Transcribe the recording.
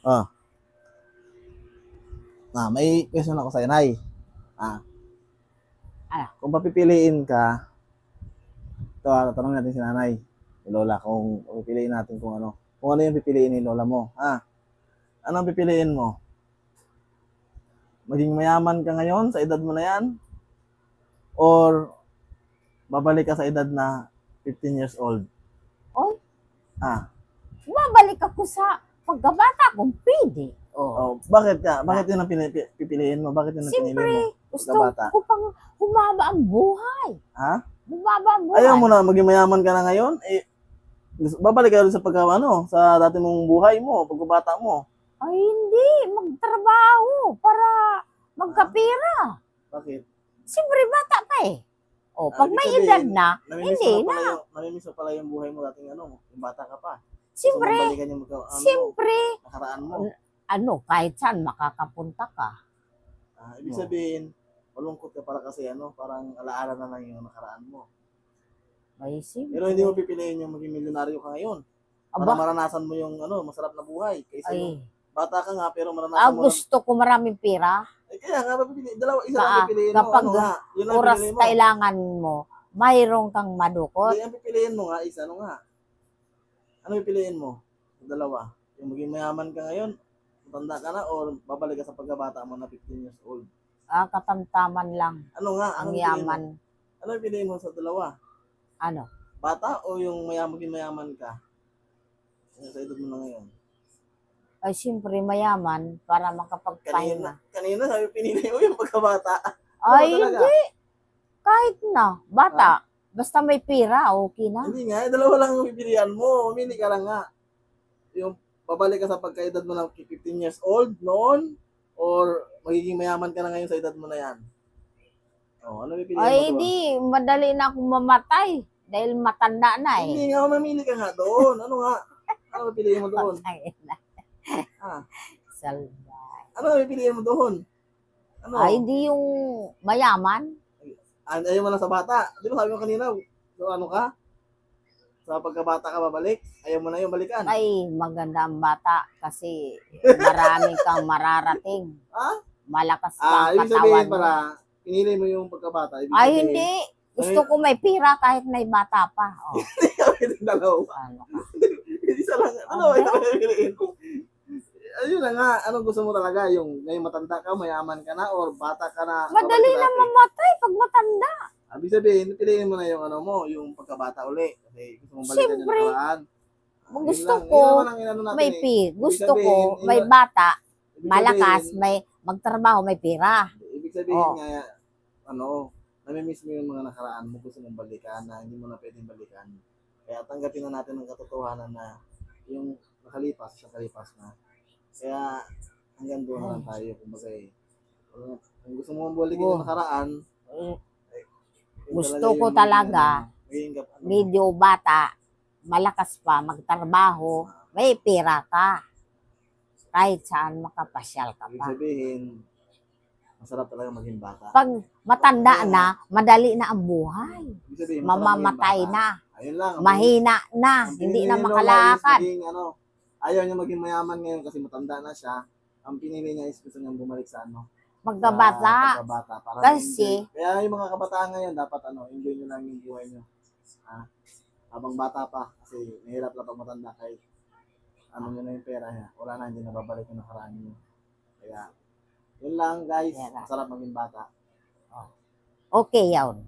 Oh, may question ako sa'yo, Nay. Ano? Kung papipiliin ka, ito, tanong natin si Nanay, si Lola, kung papipiliin natin kung ano yung pipiliin ni Lola mo. Ano ang pipiliin mo? Maging mayaman ka ngayon sa edad mo na yan? Or babalik ka sa edad na 15 years old? Oy, Ah, babalik ako sa pagkabata kung pwede. Oh. bakit ka? Bakit yun ang pipiliin mo? Bakit yun ang pinili Siyempre, mo? gusto Pagkabata. ko pang humaba ang buhay. Ha? Humaba ang buhay. Ayaw mo na maging mayaman ka na ngayon? Babalik ka ulit sa sa dati mong buhay mo, pagkabata mo. Ay, hindi. Magtrabaho para magkapira. Bakit? Siyempre, bata pa eh. O, pag ibig may sabihin, edad na, namimiss hindi mo na. namimiss mo pala yung buhay mo dating yung bata ka pa. Siyempre, Gusto mong balikan yung siyempre, nakaraan mo. kahit saan makakapunta ka. Ibig sabihin, malungkot ka para kasi parang alaala na lang yung nakaraan mo. Ay, siyempre. Pero hindi mo pipiliin yung maging milyonaryo ka ngayon. Para maranasan mo yung masarap na buhay. Kaysa yung bata ka nga pero maranasan mo gusto ko maraming pira. kaya nga, isa lang pipiliin mo. Kapag Yun ang oras pipiliin mo. kailangan mo, mayroong kang madukot. Hindi, ang pipiliin mo nga is nga. Ano pipiliin mo? Dalawa. Yung maging mayaman ka ngayon, matanda ka na, or babalik ka sa pagkabata mo na 15 years old? Katamtaman lang. Ano nga? Ang yaman. Ano pipiliin mo sa dalawa? Ano? Bata o yung maging mayaman ka? Sa edad mo na ngayon? Ay, siyempre mayaman para makapagpahinga. Kanina sabi pinili mo yung pagkabata. Ay, hindi. Kahit na. Bata. Basta may pira, okay na. Hindi nga. Dalawa lang ang pipilian mo. Umili ka lang nga. Yung babalik ka sa pagkaedad mo na 15 years old noon, or magiging mayaman ka na ngayon sa edad mo na yan? Ano pipiliin mo doon? Ay, di. Madali na akong mamatay. Dahil matanda na eh. Hindi nga. Mamili ka nga doon. Ano nga? Ano pipiliin mo doon? Salbay. Ano pipiliin mo doon? Ano? Ay, di yung mayaman. Ayaw mo lang sa bata. Di ba sabi mo kanina, so ano ka? Sa pagkabata ka babalik? Ayaw mo na yung balikan? Ay, maganda ang bata kasi marami kang mararating. Malakas pa ang ibig katawan sabihin mo. pala, pinili mo yung pagkabata. Ibig Ay, sabihin, hindi. Gusto ko may pira kahit may bata pa. Hindi kami ng dalawa. Ano ka? Isa lang. Ito lang pipiliin ko. Ayun na nga, anong gusto mo talaga? Yung ngayong matanda ka, mayaman ka na, or bata ka na? Madali na mamatay pag matanda. Ibig sabihin, piliin mo na yung yung pagkabata uli. Kasi gusto mong balikan yung nakaraan. Gusto ko, may pira. Gusto ko, may bata, malakas, may magtrabaho, may pira. Ibig sabihin nga, namimiss mo yung mga nakaraan mo, gusto mong balikan na hindi mo na pwedeng balikan. Kaya tanggapin na natin ang katotohanan na yung nakalipas na. Kaya hanggang doon na lang tayo. Kumbaga kung gusto mo balikin yung nakaraan, gusto ko talaga, medyo bata, malakas pa, magtrabaho, may pira ka. Kahit saan makapasyal ka ibig pa. sabihin, masarap talaga maging bata. Pag matanda na, madali na ang buhay. Ibig sabihin, Mamamatay na. Ayun lang. Mahina na, hindi na makalakad. Ayaw niya maging mayaman ngayon kasi matanda na siya. Ang pinili niya is gusto niyang bumalik sa Magkabata. Para Kasi, kaya yung mga kabataan ngayon dapat enjoy niyo lang yung buhay niyo. Habang bata pa kasi mahirap lang pag matanda kahit niyo na yung pera niya. Wala na, hindi na babalik yung nakaraan niyo. Kaya yun lang guys, masarap maging bata. okay yun.